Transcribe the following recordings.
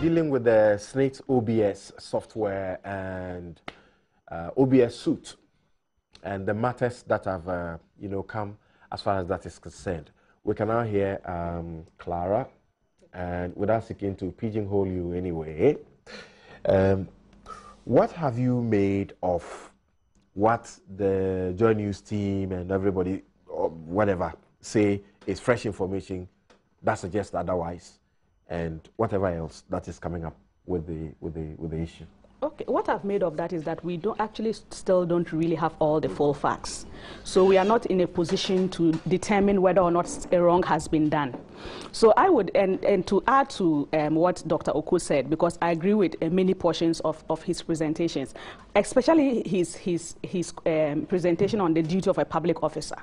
dealing with the SSNIT OBS software and OBS suite and the matters that have, come as far as that is concerned. We can now hear Clara, and without seeking to pigeonhole you anyway, what have you made of what the JoyNews team and everybody, or whatever, say is fresh information that suggests otherwise, and whatever else that is coming up with the issue? Okay, what I've made of that is that we still don't really have all the full facts. So we are not in a position to determine whether or not a wrong has been done. So I would, and to add to what Dr. Oko said, because I agree with many portions of his presentations, especially his presentation on the duty of a public officer.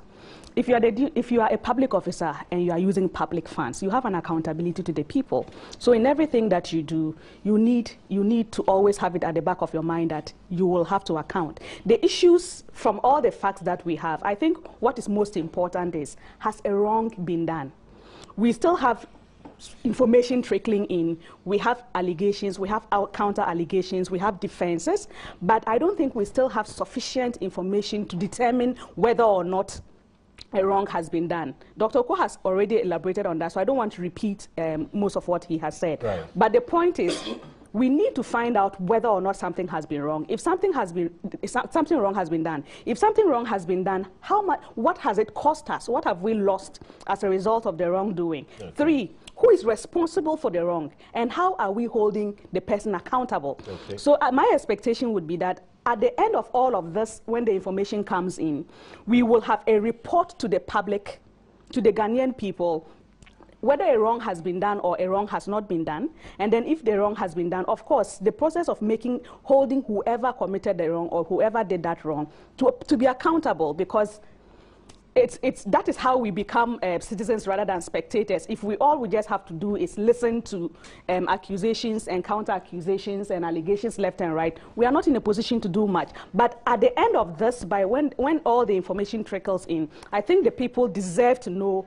If you are a public officer and you are using public funds, you have an accountability to the people. So in everything that you do, you need to always have it at the back of your mind that you will have to account. The issues from all the facts that we have, I think what is most important is, has a wrong been done? We still have information trickling in. We have allegations, we have counter allegations, we have defenses, but I don't think we still have sufficient information to determine whether or not a wrong has been done. Dr. Oko has already elaborated on that, so I don't want to repeat most of what he has said. Right. But the point is, we need to find out whether or not something has been wrong. If something wrong has been done, if something wrong has been done, how much? What has it cost us? What have we lost as a result of the wrongdoing? Okay. 3, who is responsible for the wrong, and how are we holding the person accountable? Okay. So my expectation would be that at the end of all of this, when the information comes in, we will have a report to the public, to the Ghanaian people, whether a wrong has been done or a wrong has not been done. And then if the wrong has been done, of course, the process of holding whoever committed the wrong or whoever did that wrong to be accountable, because that is how we become citizens rather than spectators. If we just have to do is listen to accusations and counter accusations and allegations left and right, we are not in a position to do much. But at the end of this, when all the information trickles in, I think the people deserve to know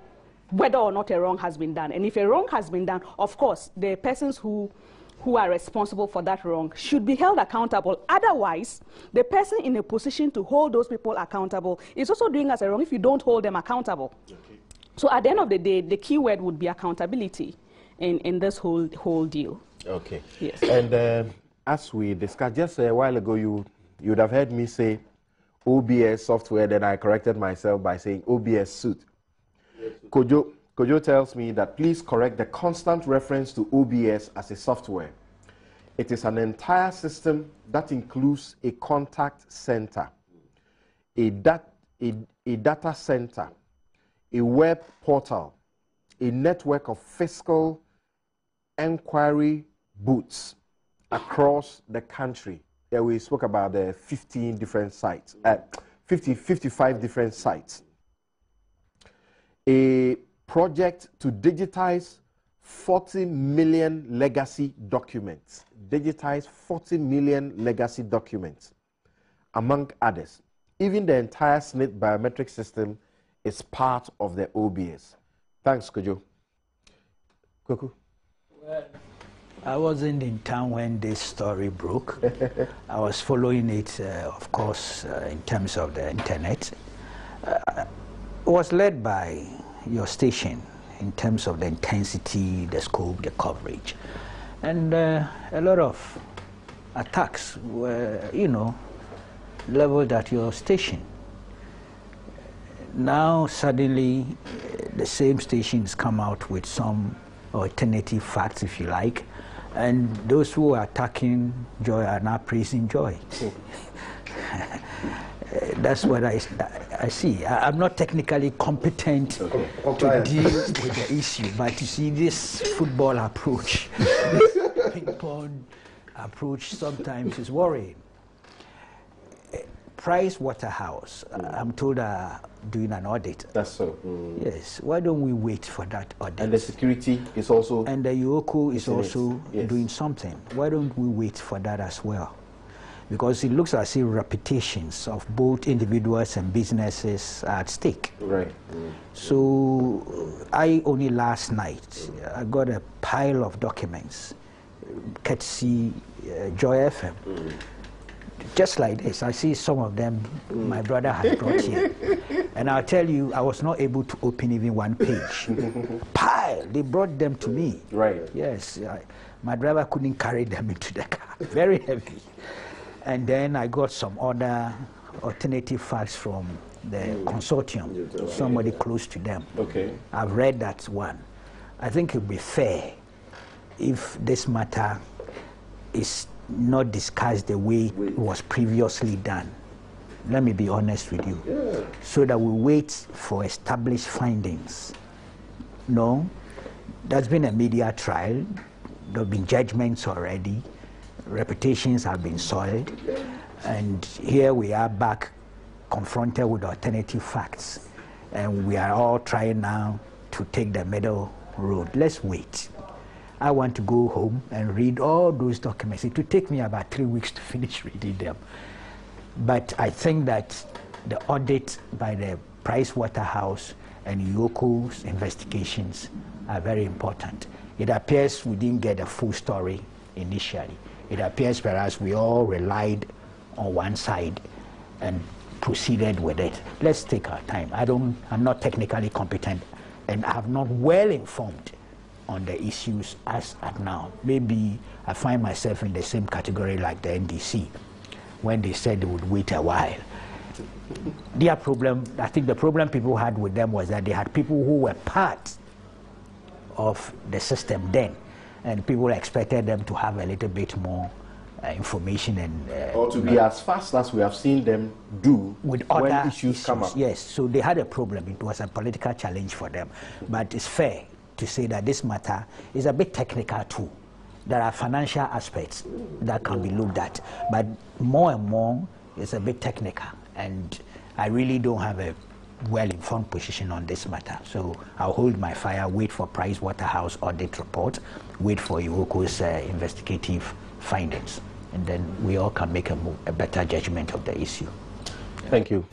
whether or not a wrong has been done. And if a wrong has been done, of course, the persons who are responsible for that wrong should be held accountable. Otherwise, the person in a position to hold those people accountable is also doing us a wrong if you don't hold them accountable. Okay. So at the end of the day, the key word would be accountability in this whole deal. Okay. Yes. And as we discussed just a while ago, you would have heard me say OBS software, then I corrected myself by saying OBS suite. Kojo tells me that please correct the constant reference to OBS as a software. It is an entire system that includes a contact center, a data center, a web portal, a network of fiscal enquiry booths across the country. There we spoke about the 15 different sites, 55 different sites. A project to digitize 40 million legacy documents. Digitize 40 million legacy documents, among others. Even the entire SSNIT biometric system is part of the OBS. Thanks, Kojo. Kweku? Well, I wasn't in town when this story broke. I was following it, of course, in terms of the internet. It was led by your station in terms of the intensity, the scope, the coverage. And a lot of attacks were, leveled at your station. Now, suddenly, the same stations come out with some alternative facts, if you like, and those who are attacking Joy are now praising Joy. That's what I see. I'm not technically competent to deal with the issue, but you see this football approach, this ping-pong approach sometimes is worrying. Price Waterhouse, I'm told, are doing an audit. That's so. Yes. Why don't we wait for that audit? And the security is also... And the UOCO is also doing something. Why don't we wait for that as well? Because it looks as if reputations of both individuals and businesses are at stake. Right. So I only last night, I got a pile of documents courtesy Joy FM. Just like this, I see some of them my brother has brought here. And I'll tell you, I was not able to open even one page. Pile, they brought them to me. Right. Yes, my driver couldn't carry them into the car. Very heavy. And then I got some other alternative facts from the consortium, somebody close to them. Okay. I've read that one. I think it would be fair if this matter is not discussed the way it was previously done. Let me be honest with you. Yeah. So that we wait for established findings. No, there's been a media trial. There have been judgments already. Reputations have been soiled. And here we are back confronted with alternative facts. And we are all trying now to take the middle road. Let's wait. I want to go home and read all those documents. It will take me about 3 weeks to finish reading them. But I think that the audit by the Pricewaterhouse and Yoko's investigations are very important. It appears we didn't get a full story initially. It appears perhaps we all relied on one side and proceeded with it. Let's take our time. I'm not technically competent and I'm not well informed on the issues as at now. Maybe I find myself in the same category like the NDC when they said they would wait a while. Their problem, I think the problem people had with them was that they had people who were part of the system then, and people expected them to have a little bit more information and or to be as fast as we have seen them do with other when issues come up. Yes, so they had a problem. It was a political challenge for them. But it's fair to say that this matter is a bit technical too. There are financial aspects that can be looked at, but more and more it's a bit technical, and I really don't have a well-informed position on this matter. So I'll hold my fire, wait for Pricewaterhouse audit report, wait for Yoko's investigative findings, and then we all can make a better judgment of the issue. Thank you.